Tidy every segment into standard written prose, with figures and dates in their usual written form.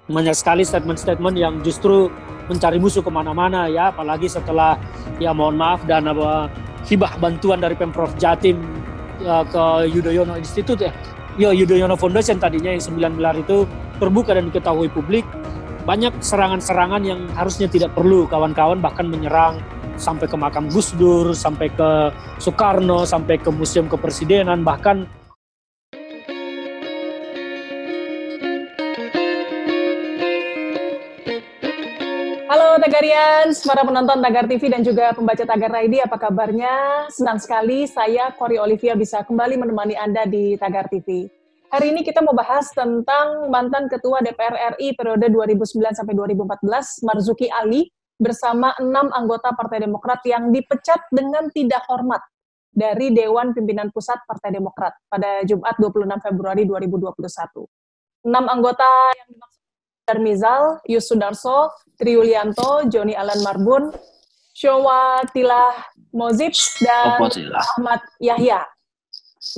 banyak sekali statement-statement yang justru mencari musuh kemana-mana ya, apalagi setelah ya mohon maaf dan hibah bantuan dari Pemprov Jatim ke Yudhoyono Institute Yudhoyono Foundation tadinya yang 9 miliar itu terbuka dan diketahui publik. Banyak serangan-serangan yang harusnya tidak perlu, kawan-kawan bahkan menyerang sampai ke makam Gus Dur, sampai ke Soekarno, sampai ke Museum Kepresidenan, bahkan Halo Tagarians, para penonton Tagar TV dan juga pembaca Tagar ID, apa kabarnya? Senang sekali saya, Kori Olivia, bisa kembali menemani Anda di Tagar TV. Hari ini kita mau bahas tentang mantan Ketua DPR RI periode 2009 sampai 2014, Marzuki Ali, bersama 6 anggota Partai Demokrat yang dipecat dengan tidak hormat dari Dewan Pimpinan Pusat Partai Demokrat pada Jumat 26 Februari 2021. 6 anggota yang dimaksud Darmizal, Yus Sudarso, Tri Yulianto, Joni Alan Marbun, Syowatilah Mozib, dan Ahmad Yahya.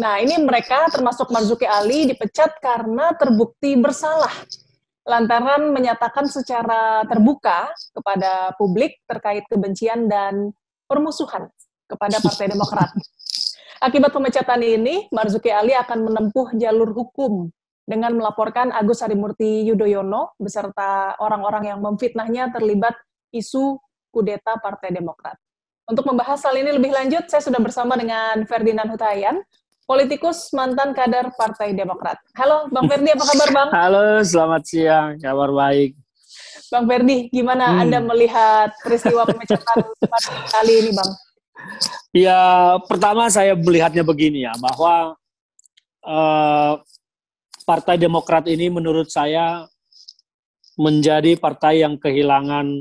Nah, ini mereka termasuk Marzuki Ali dipecat karena terbukti bersalah lantaran menyatakan secara terbuka kepada publik terkait kebencian dan permusuhan kepada Partai Demokrat. Akibat pemecatan ini, Marzuki Ali akan menempuh jalur hukum dengan melaporkan Agus Harimurti Yudhoyono beserta orang-orang yang memfitnahnya terlibat isu kudeta Partai Demokrat. Untuk membahas hal ini lebih lanjut, saya sudah bersama dengan Ferdinand Hutayan, politikus mantan kader Partai Demokrat. Halo Bang Ferdi, apa kabar Bang? Halo, selamat siang, kabar baik. Bang Ferdi, gimana Anda melihat peristiwa pemecatan kali ini Bang? Ya, pertama saya melihatnya begini ya, bahwa Partai Demokrat ini menurut saya menjadi partai yang kehilangan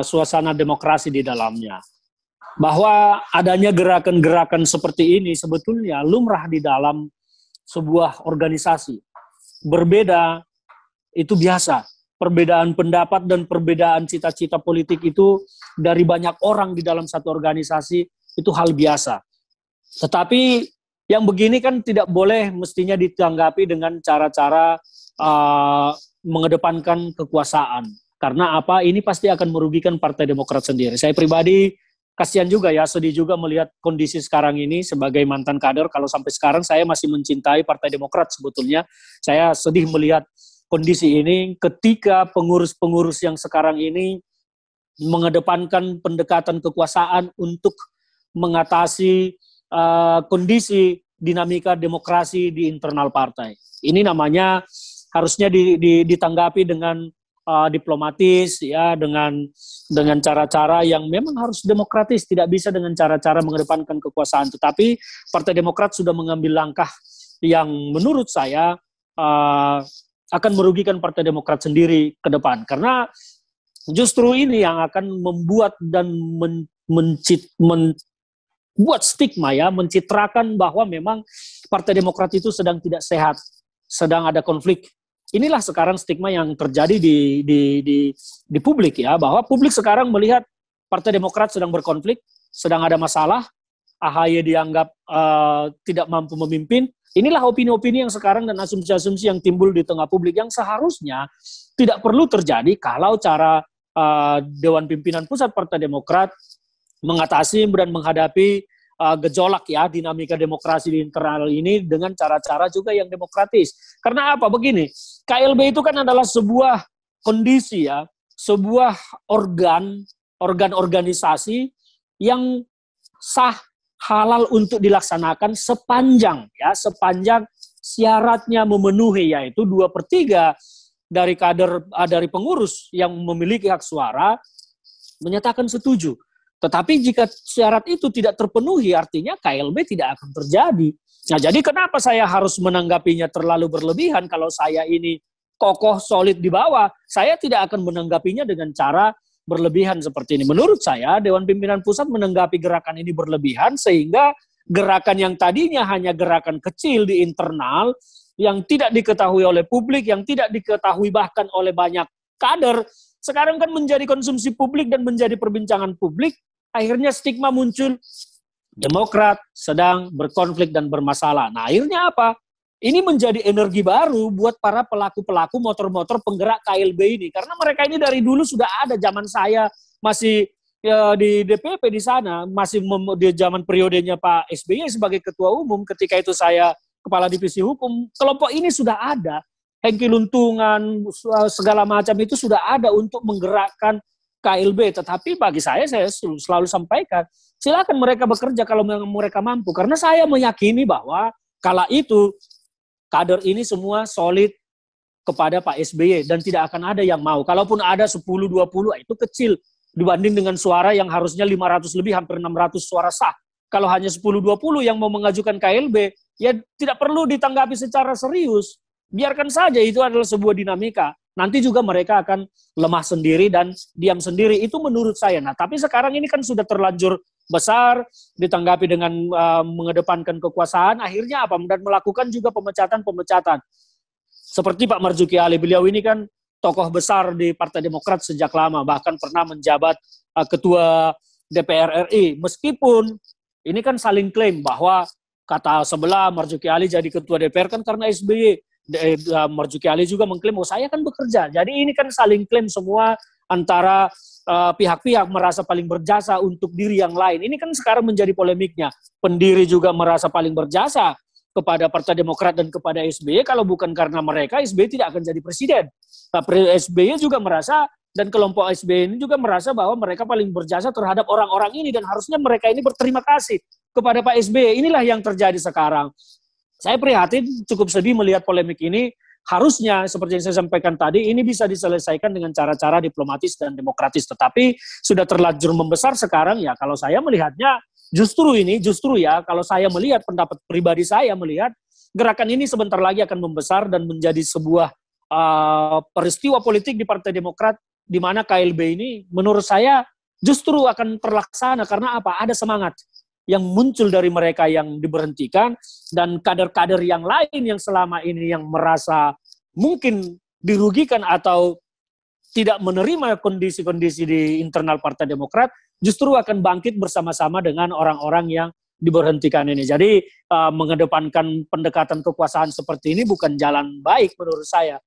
suasana demokrasi di dalamnya. Bahwa adanya gerakan-gerakan seperti ini sebetulnya lumrah di dalam sebuah organisasi. Berbeda itu biasa. Perbedaan pendapat dan perbedaan cita-cita politik itu dari banyak orang di dalam satu organisasi itu hal biasa. Tetapi yang begini kan tidak boleh mestinya ditanggapi dengan cara-cara mengedepankan kekuasaan. Karena apa? Ini pasti akan merugikan Partai Demokrat sendiri. Saya pribadi kasihan juga ya, sedih juga melihat kondisi sekarang ini sebagai mantan kader. Kalau sampai sekarang saya masih mencintai Partai Demokrat sebetulnya. Saya sedih melihat kondisi ini ketika pengurus-pengurus yang sekarang ini mengedepankan pendekatan kekuasaan untuk mengatasi kondisi dinamika demokrasi di internal partai. Ini namanya harusnya ditanggapi dengan diplomatis ya, dengan cara-cara yang memang harus demokratis, tidak bisa dengan cara-cara mengedepankan kekuasaan. Tetapi Partai Demokrat sudah mengambil langkah yang menurut saya akan merugikan Partai Demokrat sendiri ke depan, karena justru ini yang akan membuat dan buat stigma ya, mencitrakan bahwa memang Partai Demokrat itu sedang tidak sehat, sedang ada konflik. Inilah sekarang stigma yang terjadi di publik ya, bahwa publik sekarang melihat Partai Demokrat sedang berkonflik, sedang ada masalah, AHY dianggap tidak mampu memimpin. Inilah opini-opini yang sekarang dan asumsi-asumsi yang timbul di tengah publik yang seharusnya tidak perlu terjadi kalau cara Dewan Pimpinan Pusat Partai Demokrat mengatasi dan menghadapi gejolak ya dinamika demokrasi di internal ini dengan cara-cara juga yang demokratis. Karena apa? Begini, KLB itu kan adalah sebuah kondisi ya, sebuah organisasi yang sah, halal untuk dilaksanakan sepanjang syaratnya memenuhi, yaitu 2/3 dari kader dari pengurus yang memiliki hak suara menyatakan setuju. Tetapi jika syarat itu tidak terpenuhi, artinya KLB tidak akan terjadi. Nah, jadi kenapa saya harus menanggapinya terlalu berlebihan? Kalau saya ini kokoh, solid di bawah, saya tidak akan menanggapinya dengan cara berlebihan seperti ini. Menurut saya, Dewan Pimpinan Pusat menanggapi gerakan ini berlebihan, sehingga gerakan yang tadinya hanya gerakan kecil di internal, yang tidak diketahui oleh publik, yang tidak diketahui bahkan oleh banyak kader, sekarang kan menjadi konsumsi publik dan menjadi perbincangan publik. Akhirnya stigma muncul, Demokrat sedang berkonflik dan bermasalah. Nah, akhirnya apa? ini menjadi energi baru buat para pelaku-pelaku motor-motor penggerak KLB ini. Karena mereka ini dari dulu sudah ada, zaman saya masih di DPP di sana, masih di zaman periodenya Pak SBY sebagai ketua umum, ketika itu saya kepala divisi hukum, kelompok ini sudah ada. Hengki Luntungan, segala macam itu sudah ada untuk menggerakkan KLB. Tetapi bagi saya selalu sampaikan, silakan mereka bekerja kalau mereka mampu. Karena saya meyakini bahwa kala itu kader ini semua solid kepada Pak SBY dan tidak akan ada yang mau. Kalaupun ada 10-20 itu kecil dibanding dengan suara yang harusnya 500 lebih, hampir 600 suara sah. Kalau hanya 10-20 yang mau mengajukan KLB, ya tidak perlu ditanggapi secara serius. Biarkan saja, itu adalah sebuah dinamika. Nanti juga mereka akan lemah sendiri dan diam sendiri. Itu menurut saya. Nah, tapi sekarang ini kan sudah terlanjur besar, ditanggapi dengan mengedepankan kekuasaan, akhirnya apa? Dan melakukan juga pemecatan-pemecatan. Seperti Pak Marzuki Ali, beliau ini kan tokoh besar di Partai Demokrat sejak lama, bahkan pernah menjabat ketua DPR RI. Meskipun ini kan saling klaim bahwa kata sebelah Marzuki Ali jadi ketua DPR kan karena SBY. Marzuki Ali juga mengklaim, oh saya kan bekerja. Jadi ini kan saling klaim semua antara pihak-pihak merasa paling berjasa untuk diri yang lain. Ini kan sekarang menjadi polemiknya. Pendiri juga merasa paling berjasa kepada Partai Demokrat dan kepada SBY, kalau bukan karena mereka, SBY tidak akan jadi presiden. SBY juga merasa, dan kelompok SBY ini juga merasa bahwa mereka paling berjasa terhadap orang-orang ini, dan harusnya mereka ini berterima kasih kepada Pak SBY. Inilah yang terjadi sekarang. Saya prihatin, cukup sedih melihat polemik ini. Harusnya, seperti yang saya sampaikan tadi, ini bisa diselesaikan dengan cara-cara diplomatis dan demokratis. Tetapi sudah terlanjur membesar sekarang, ya kalau saya melihatnya, justru ya, kalau saya melihat, pendapat pribadi saya melihat, gerakan ini sebentar lagi akan membesar dan menjadi sebuah peristiwa politik di Partai Demokrat, di mana KLB ini menurut saya justru akan terlaksana. Karena apa? Ada semangat yang muncul dari mereka yang diberhentikan, dan kader-kader yang lain yang selama ini yang merasa mungkin dirugikan atau tidak menerima kondisi-kondisi di internal Partai Demokrat, justru akan bangkit bersama-sama dengan orang-orang yang diberhentikan ini. Jadi mengedepankan pendekatan kekuasaan seperti ini bukan jalan baik menurut saya.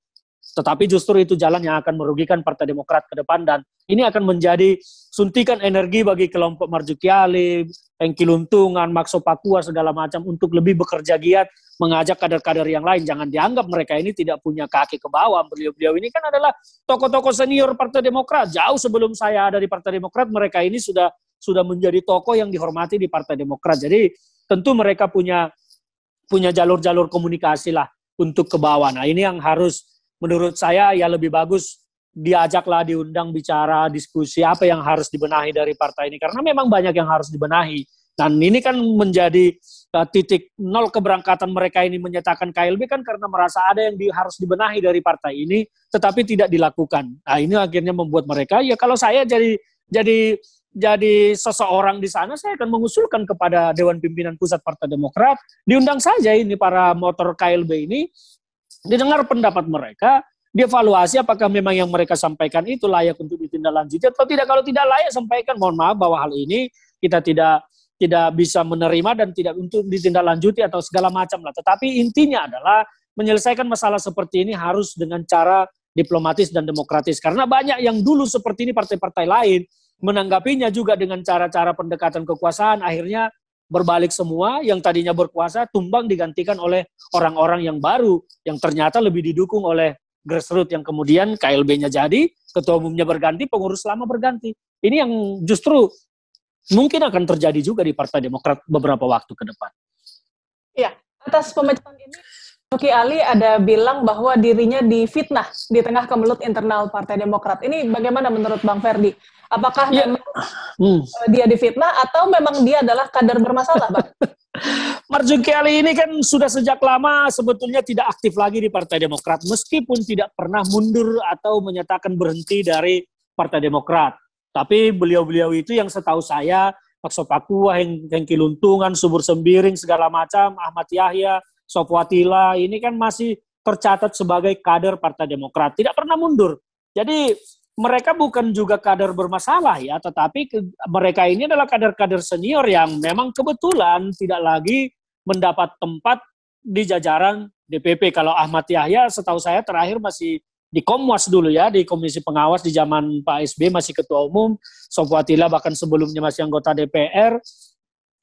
Tetapi justru itu jalan yang akan merugikan Partai Demokrat ke depan, dan ini akan menjadi suntikan energi bagi kelompok Marzuki Ali, Hengki Luntungan, Maxo Pakua, segala macam untuk lebih bekerja giat mengajak kader-kader yang lain. Jangan dianggap mereka ini tidak punya kaki ke bawah. Beliau-beliau ini kan adalah tokoh-tokoh senior Partai Demokrat. Jauh sebelum saya ada di Partai Demokrat, mereka ini sudah menjadi tokoh yang dihormati di Partai Demokrat. Jadi tentu mereka punya jalur-jalur komunikasi lah untuk ke bawah. Nah, ini yang harus menurut saya ya lebih bagus diajaklah, diundang bicara, diskusi apa yang harus dibenahi dari partai ini. Karena memang banyak yang harus dibenahi. Dan ini kan menjadi titik nol keberangkatan mereka ini menyatakan KLB kan karena merasa ada yang harus dibenahi dari partai ini, tetapi tidak dilakukan. Nah, ini akhirnya membuat mereka, ya kalau saya jadi seseorang di sana, saya akan mengusulkan kepada Dewan Pimpinan Pusat Partai Demokrat, diundang saja ini para motor KLB ini, didengar pendapat mereka, dievaluasi apakah memang yang mereka sampaikan itu layak untuk ditindaklanjuti atau tidak. Kalau tidak layak, sampaikan mohon maaf bahwa hal ini kita tidak bisa menerima dan tidak untuk ditindaklanjuti atau segala macam lah. Tetapi intinya adalah menyelesaikan masalah seperti ini harus dengan cara diplomatis dan demokratis. Karena banyak yang dulu seperti ini partai-partai lain menanggapinya juga dengan cara-cara pendekatan kekuasaan, akhirnya berbalik semua, yang tadinya berkuasa tumbang digantikan oleh orang-orang yang baru yang ternyata lebih didukung oleh grassroots, yang kemudian KLB-nya jadi, ketua umumnya berganti, pengurus lama berganti. Ini yang justru mungkin akan terjadi juga di Partai Demokrat beberapa waktu ke depan. Ya, atas pemecatan ini Marzuki Ali ada bilang bahwa dirinya difitnah di tengah kemelut internal Partai Demokrat. Ini bagaimana menurut Bang Ferdi? Apakah memang dia difitnah atau memang dia adalah kader bermasalah, Bang? Marzuki Ali ini kan sudah sejak lama sebetulnya tidak aktif lagi di Partai Demokrat, meskipun tidak pernah mundur atau menyatakan berhenti dari Partai Demokrat. Tapi beliau-beliau itu yang setahu saya, Maxo Pakua, Hengki Luntungan, Subur Sembiring, segala macam, Ahmad Yahya, Sofwatila, ini kan masih tercatat sebagai kader Partai Demokrat, tidak pernah mundur. Jadi mereka bukan juga kader bermasalah ya, tetapi mereka ini adalah kader-kader senior yang memang kebetulan tidak lagi mendapat tempat di jajaran DPP. Kalau Ahmad Yahya setahu saya terakhir masih di Komwas dulu ya, di Komisi Pengawas di zaman Pak SBY masih Ketua Umum, Sofwatila bahkan sebelumnya masih anggota DPR.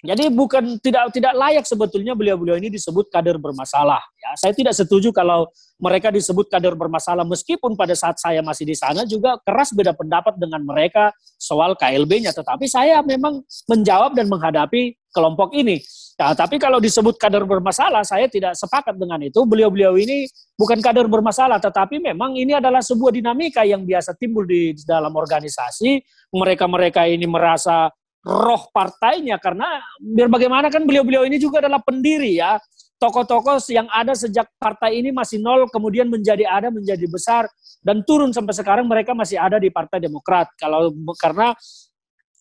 Jadi bukan tidak layak sebetulnya beliau-beliau ini disebut kader bermasalah. Ya, saya tidak setuju kalau mereka disebut kader bermasalah, meskipun pada saat saya masih di sana juga keras beda pendapat dengan mereka soal KLB-nya. Tetapi saya memang menjawab dan menghadapi kelompok ini. Nah, tapi kalau disebut kader bermasalah, saya tidak sepakat dengan itu. Beliau-beliau ini bukan kader bermasalah, tetapi memang ini adalah sebuah dinamika yang biasa timbul di dalam organisasi. Mereka-mereka ini merasa roh partainya, karena biar bagaimana kan beliau-beliau ini juga adalah pendiri ya, tokoh-tokoh yang ada sejak partai ini masih nol, kemudian menjadi besar, dan turun sampai sekarang mereka masih ada di Partai Demokrat. Karena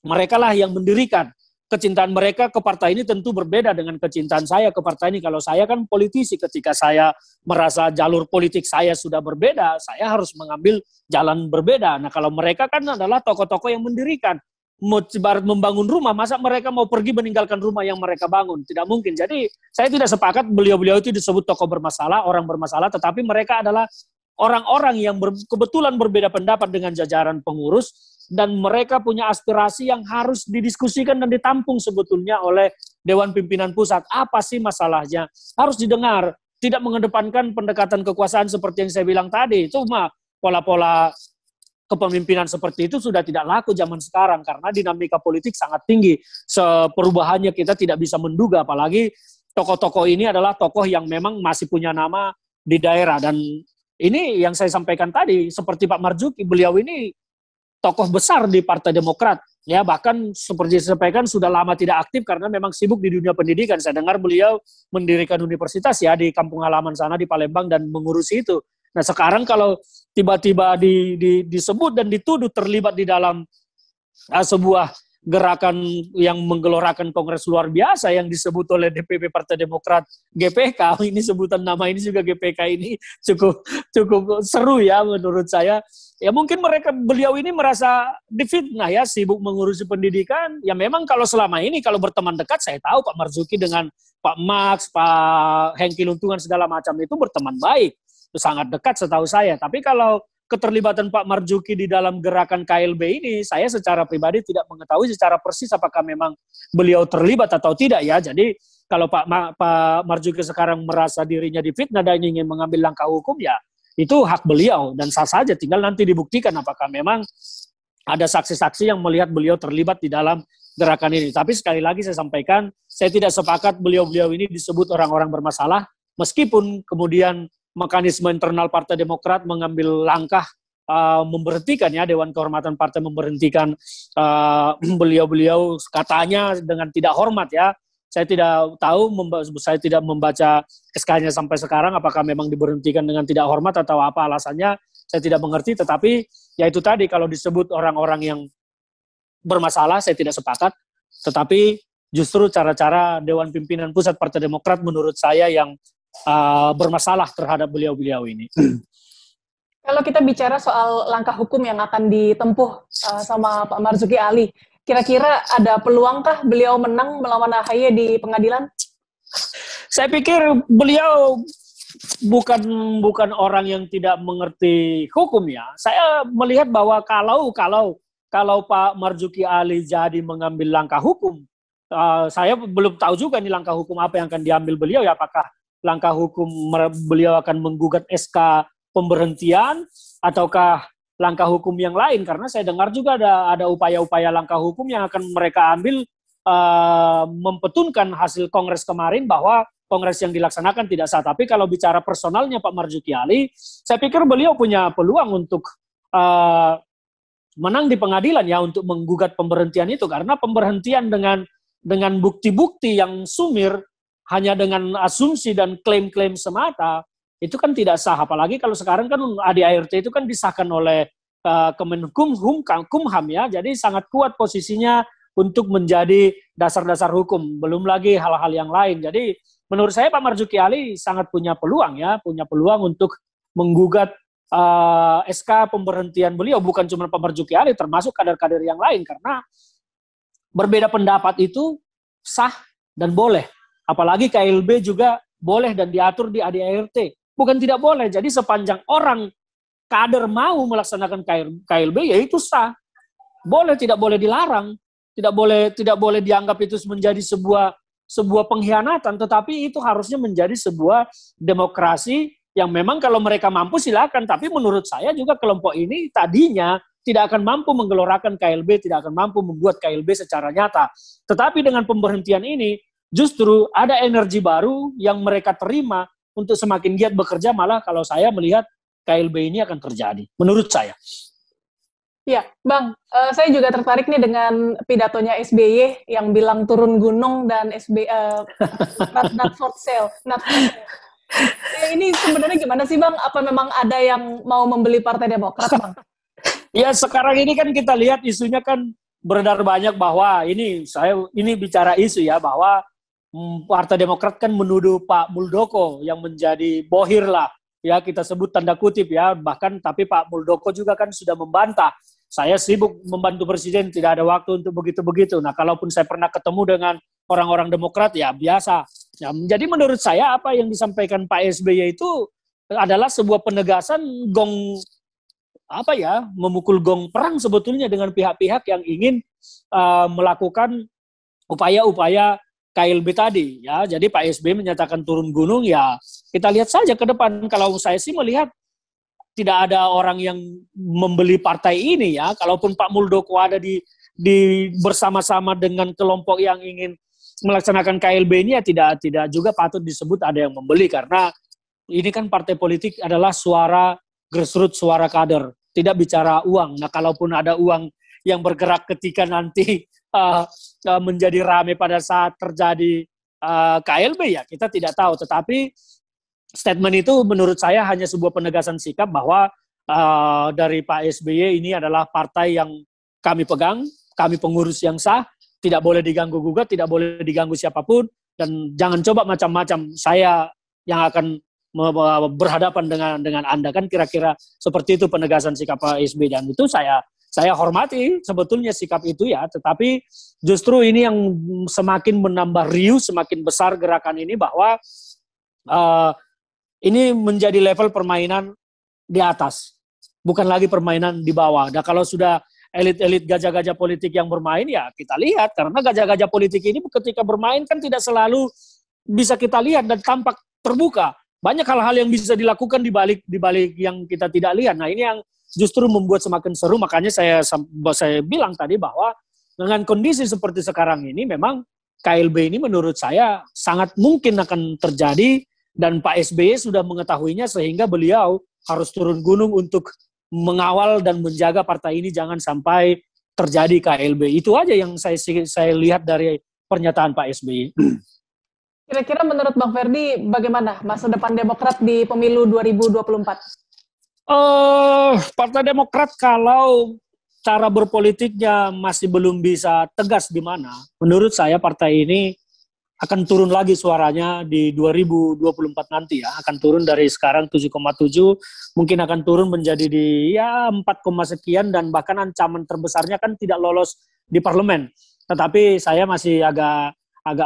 mereka lah yang mendirikan. Kecintaan mereka ke partai ini tentu berbeda dengan kecintaan saya ke partai ini. Kalau saya kan politisi, ketika saya merasa jalur politik saya sudah berbeda, saya harus mengambil jalan berbeda. Nah, kalau mereka kan adalah tokoh-tokoh yang mendirikan. Barat membangun rumah, masa mereka mau pergi meninggalkan rumah yang mereka bangun? Tidak mungkin. Jadi saya tidak sepakat beliau-beliau itu disebut tokoh bermasalah, orang bermasalah, tetapi mereka adalah orang-orang yang kebetulan berbeda pendapat dengan jajaran pengurus, dan mereka punya aspirasi yang harus didiskusikan dan ditampung sebetulnya oleh Dewan Pimpinan Pusat. Apa sih masalahnya? Harus didengar, tidak mengedepankan pendekatan kekuasaan seperti yang saya bilang tadi. Itu mah pola-pola kepemimpinan seperti itu sudah tidak laku zaman sekarang, karena dinamika politik sangat tinggi. Perubahannya kita tidak bisa menduga, apalagi tokoh-tokoh ini adalah tokoh yang memang masih punya nama di daerah. Dan ini yang saya sampaikan tadi, seperti Pak Marzuki, beliau ini tokoh besar di Partai Demokrat. Ya, bahkan seperti saya sampaikan sudah lama tidak aktif karena memang sibuk di dunia pendidikan. Saya dengar beliau mendirikan universitas ya di kampung halaman sana di Palembang dan mengurusi itu. Nah, sekarang kalau tiba-tiba disebut dan dituduh terlibat di dalam sebuah gerakan yang menggelorakan kongres luar biasa yang disebut oleh DPP Partai Demokrat GPK, ini sebutan nama ini juga GPK ini cukup seru ya menurut saya. Ya mungkin beliau ini merasa difitnah ya, sibuk mengurusi pendidikan. Ya memang kalau selama ini kalau berteman dekat, saya tahu Pak Marzuki dengan Pak Max, Pak Hengki Luntungan segala macam itu berteman baik. Itu sangat dekat setahu saya. Tapi kalau keterlibatan Pak Marzuki di dalam gerakan KLB ini, saya secara pribadi tidak mengetahui secara persis apakah memang beliau terlibat atau tidak ya. Jadi kalau Pak Marzuki sekarang merasa dirinya difitnah dan ingin mengambil langkah hukum, ya itu hak beliau dan sah saja. Tinggal nanti dibuktikan apakah memang ada saksi-saksi yang melihat beliau terlibat di dalam gerakan ini. Tapi sekali lagi saya sampaikan, saya tidak sepakat beliau-beliau ini disebut orang-orang bermasalah, meskipun kemudian mekanisme internal Partai Demokrat mengambil langkah memberhentikan ya, Dewan Kehormatan Partai memberhentikan beliau-beliau katanya dengan tidak hormat ya. Saya tidak tahu, saya tidak membaca SK-nya sampai sekarang apakah memang diberhentikan dengan tidak hormat atau apa alasannya, saya tidak mengerti. Tetapi ya itu tadi, kalau disebut orang-orang yang bermasalah saya tidak sepakat, tetapi justru cara-cara Dewan Pimpinan Pusat Partai Demokrat menurut saya yang bermasalah terhadap beliau-beliau ini. Kalau kita bicara soal langkah hukum yang akan ditempuh sama Pak Marzuki Ali, kira-kira ada peluangkah beliau menang melawan AHY di pengadilan? Saya pikir beliau bukan orang yang tidak mengerti hukum ya. Saya melihat bahwa kalau Pak Marzuki Ali jadi mengambil langkah hukum, saya belum tahu juga nih langkah hukum apa yang akan diambil beliau ya. Apakah langkah hukum beliau akan menggugat SK pemberhentian ataukah langkah hukum yang lain? Karena saya dengar juga ada upaya-upaya langkah hukum yang akan mereka ambil mempetunkan hasil kongres kemarin bahwa kongres yang dilaksanakan tidak sah. Tapi kalau bicara personalnya Pak Marzuki Ali, saya pikir beliau punya peluang untuk menang di pengadilan ya, untuk menggugat pemberhentian itu, karena pemberhentian dengan bukti-bukti yang sumir hanya dengan asumsi dan klaim-klaim semata, itu kan tidak sah. Apalagi kalau sekarang kan ADART itu kan disahkan oleh Kemenkumham ya, jadi sangat kuat posisinya untuk menjadi dasar-dasar hukum, belum lagi hal-hal yang lain. Jadi menurut saya Pak Marzuki Ali sangat punya peluang untuk menggugat SK pemberhentian beliau, bukan cuma Pak Marzuki Ali, termasuk kader-kader yang lain, karena berbeda pendapat itu sah dan boleh. Apalagi KLB juga boleh dan diatur di ADART. Bukan tidak boleh. Jadi sepanjang orang kader mau melaksanakan KLB, ya itu sah. Boleh, tidak boleh dilarang. Tidak boleh dianggap itu menjadi sebuah pengkhianatan, tetapi itu harusnya menjadi sebuah demokrasi yang memang kalau mereka mampu silakan. Tapi menurut saya juga kelompok ini tadinya tidak akan mampu menggelorakan KLB, tidak akan mampu membuat KLB secara nyata. Tetapi dengan pemberhentian ini, justru ada energi baru yang mereka terima untuk semakin giat bekerja, malah kalau saya melihat KLB ini akan terjadi, menurut saya. Ya, Bang, saya juga tertarik nih dengan pidatonya SBY yang bilang turun gunung dan not for sale. Ini sebenarnya gimana sih, Bang? Apa memang ada yang mau membeli Partai Demokrat, Bang? Ya, sekarang ini kan kita lihat isunya kan beredar banyak bahwa ini bicara isu ya, bahwa Partai Demokrat kan menuduh Pak Muldoko yang menjadi bohir lah, ya kita sebut tanda kutip ya, bahkan tapi Pak Muldoko juga kan sudah membantah. Saya sibuk membantu presiden, tidak ada waktu untuk begitu-begitu. Nah, kalaupun saya pernah ketemu dengan orang-orang Demokrat, ya biasa. Ya, jadi menurut saya apa yang disampaikan Pak SBY itu adalah sebuah penegasan memukul gong perang sebetulnya dengan pihak-pihak yang ingin melakukan upaya-upaya KLB tadi, ya. Jadi Pak SBY menyatakan turun gunung, ya kita lihat saja ke depan. Kalau saya sih melihat tidak ada orang yang membeli partai ini, ya. Kalaupun Pak Muldoko ada di bersama-sama dengan kelompok yang ingin melaksanakan KLB ini, ya tidak juga patut disebut ada yang membeli, karena ini kan partai politik adalah suara grassroots, suara kader, tidak bicara uang. Nah, kalaupun ada uang yang bergerak ketika nanti menjadi ramai pada saat terjadi KLB, ya kita tidak tahu. Tetapi statement itu menurut saya hanya sebuah penegasan sikap bahwa dari Pak SBY ini adalah partai yang kami pegang, kami pengurus yang sah, tidak boleh diganggu-gugat, tidak boleh diganggu siapapun, dan jangan coba macam-macam. Saya yang akan berhadapan dengan Anda, kan kira-kira seperti itu penegasan sikap Pak SBY, dan itu saya hormati sebetulnya sikap itu ya, tetapi justru ini yang semakin menambah riuh, semakin besar gerakan ini bahwa ini menjadi level permainan di atas, bukan lagi permainan di bawah. Dan kalau sudah elit-elit gajah-gajah politik yang bermain, ya kita lihat, karena gajah-gajah politik ini ketika bermain kan tidak selalu bisa kita lihat dan tampak terbuka. Banyak hal-hal yang bisa dilakukan di balik yang kita tidak lihat. Nah, ini yang justru membuat semakin seru. Makanya saya bilang tadi bahwa dengan kondisi seperti sekarang ini, memang KLB ini menurut saya sangat mungkin akan terjadi, dan Pak SBY sudah mengetahuinya sehingga beliau harus turun gunung untuk mengawal dan menjaga partai ini jangan sampai terjadi KLB. Itu aja yang saya lihat dari pernyataan Pak SBY. Kira-kira menurut Bang Ferdi bagaimana masa depan Demokrat di pemilu 2024? Partai Demokrat kalau cara berpolitiknya masih belum bisa tegas di mana, menurut saya partai ini akan turun lagi suaranya di 2024 nanti ya, akan turun dari sekarang 7,7, mungkin akan turun menjadi di 4, sekian, dan bahkan ancaman terbesarnya kan tidak lolos di parlemen. Tetapi saya masih agak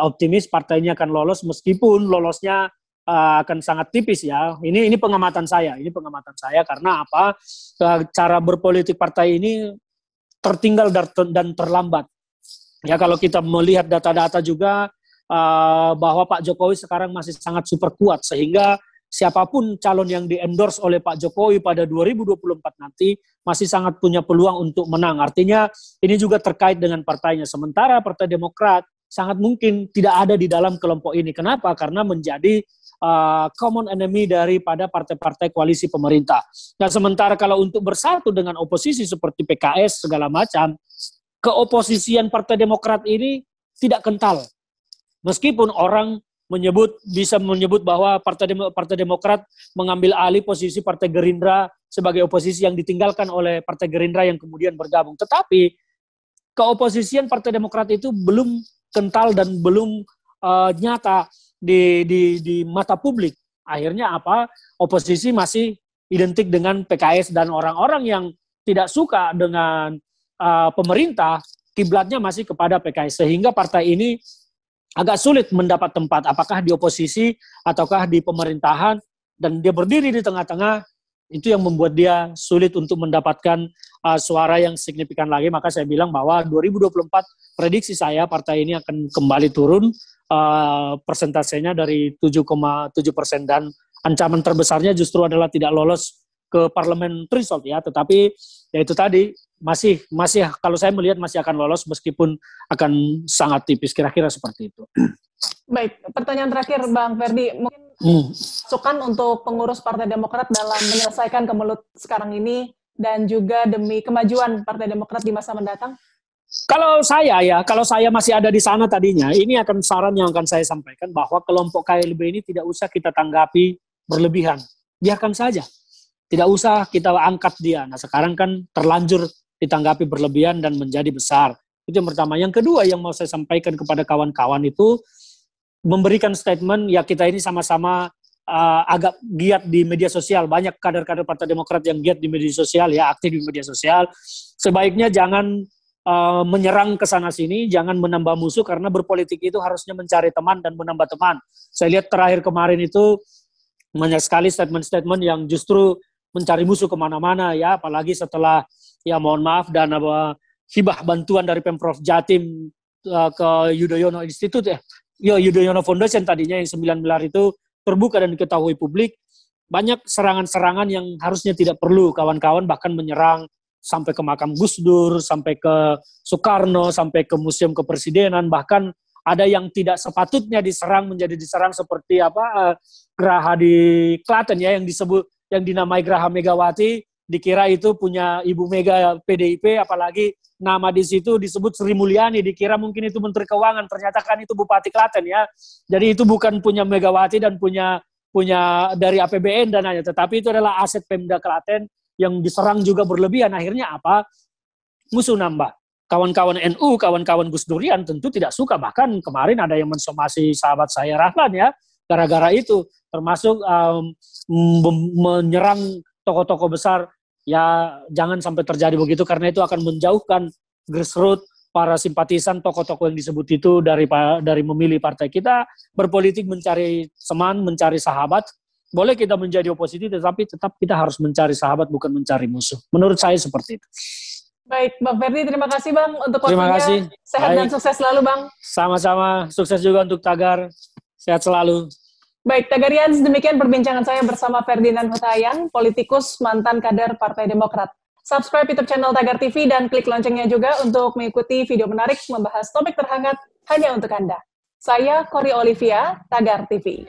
optimis partainya akan lolos, meskipun lolosnya akan sangat tipis ya. Ini pengamatan saya, karena apa? Cara berpolitik partai ini tertinggal dan terlambat. Ya, kalau kita melihat data-data juga bahwa Pak Jokowi sekarang masih sangat super kuat, sehingga siapapun calon yang di-endorse oleh Pak Jokowi pada 2024 nanti masih sangat punya peluang untuk menang. Artinya ini juga terkait dengan partainya. Sementara Partai Demokrat sangat mungkin tidak ada di dalam kelompok ini. Kenapa? Karena menjadi common enemy daripada partai-partai koalisi pemerintah. Dan sementara kalau untuk bersatu dengan oposisi seperti PKS segala macam, keoposisian Partai Demokrat ini tidak kental. Meskipun orang bisa menyebut bahwa Partai Demokrat mengambil alih posisi Partai Gerindra sebagai oposisi yang ditinggalkan oleh Partai Gerindra yang kemudian bergabung. Tetapi keoposisian Partai Demokrat itu belum kental dan belum nyata di mata publik. Akhirnya apa? Oposisi masih identik dengan PKS, dan orang-orang yang tidak suka dengan pemerintah, kiblatnya masih kepada PKS, sehingga partai ini agak sulit mendapat tempat, apakah di oposisi ataukah di pemerintahan, dan dia berdiri di tengah-tengah, itu yang membuat dia sulit untuk mendapatkan suara yang signifikan lagi. Maka saya bilang bahwa 2024 prediksi saya partai ini akan kembali turun persentasenya dari 7,7%, dan ancaman terbesarnya justru adalah tidak lolos ke parlemen threshold ya, tetapi ya itu tadi masih kalau saya melihat masih akan lolos meskipun akan sangat tipis, kira-kira seperti itu. Baik, pertanyaan terakhir Bang Ferdi, mungkin masukan untuk pengurus Partai Demokrat dalam menyelesaikan kemelut sekarang ini dan juga demi kemajuan Partai Demokrat di masa mendatang? Kalau saya masih ada di sana tadinya, ini akan saran yang akan saya sampaikan bahwa kelompok KLB ini tidak usah kita tanggapi berlebihan, biarkan saja. Tidak usah kita angkat dia. Nah sekarang kan terlanjur ditanggapi berlebihan dan menjadi besar. Itu yang pertama. Yang kedua yang mau saya sampaikan kepada kawan-kawan itu memberikan statement, ya kita ini sama-sama agak giat di media sosial. Banyak kader-kader Partai Demokrat yang giat di media sosial, ya aktif di media sosial. Sebaiknya jangan menyerang ke sana sini, jangan menambah musuh, karena berpolitik itu harusnya mencari teman dan menambah teman. Saya lihat terakhir kemarin itu banyak sekali statement-statement yang justru mencari musuh kemana-mana ya, apalagi setelah ya mohon maaf dana hibah bantuan dari Pemprov Jatim ke Yudhoyono Institute Yudhoyono Foundation tadinya yang 9 miliar itu terbuka dan diketahui publik. Banyak serangan-serangan yang harusnya tidak perlu, kawan-kawan bahkan menyerang sampai ke makam Gus Dur, sampai ke Soekarno, sampai ke Museum Kepresidenan, bahkan ada yang tidak sepatutnya diserang menjadi diserang seperti geraha di Klaten ya, yang dinamai Geraha Megawati, dikira itu punya Ibu Mega PDIP, apalagi nama di situ disebut Sri Mulyani, dikira mungkin itu Menteri Keuangan, ternyata kan itu Bupati Klaten ya. Jadi itu bukan punya Megawati dan punya dari APBN dananya, tetapi itu adalah aset Pemda Klaten yang diserang juga berlebihan. Akhirnya apa? Musuh nambah. Kawan-kawan NU, kawan-kawan Gus Durian tentu tidak suka. Bahkan kemarin ada yang mensomasi sahabat saya Rahlan ya, gara-gara itu, termasuk menyerang tokoh-tokoh besar. Ya jangan sampai terjadi begitu, karena itu akan menjauhkan grassroots, para simpatisan tokoh-tokoh yang disebut itu dari memilih partai. Kita berpolitik mencari teman, mencari sahabat. Boleh kita menjadi oposisi, tetapi tetap kita harus mencari sahabat, bukan mencari musuh. Menurut saya seperti itu. Baik, Bang Ferdi, terima kasih Bang untuk waktunya. Terima kasih. Sehat dan sukses selalu Bang. Sama-sama, sukses juga untuk Tagar. Sehat selalu. Baik, Tagarians, demikian perbincangan saya bersama Ferdinand Huta-Hayan, politikus mantan kader Partai Demokrat. Subscribe YouTube channel Tagar TV dan klik loncengnya juga untuk mengikuti video menarik membahas topik terhangat hanya untuk Anda. Saya Cory Olivia, Tagar TV.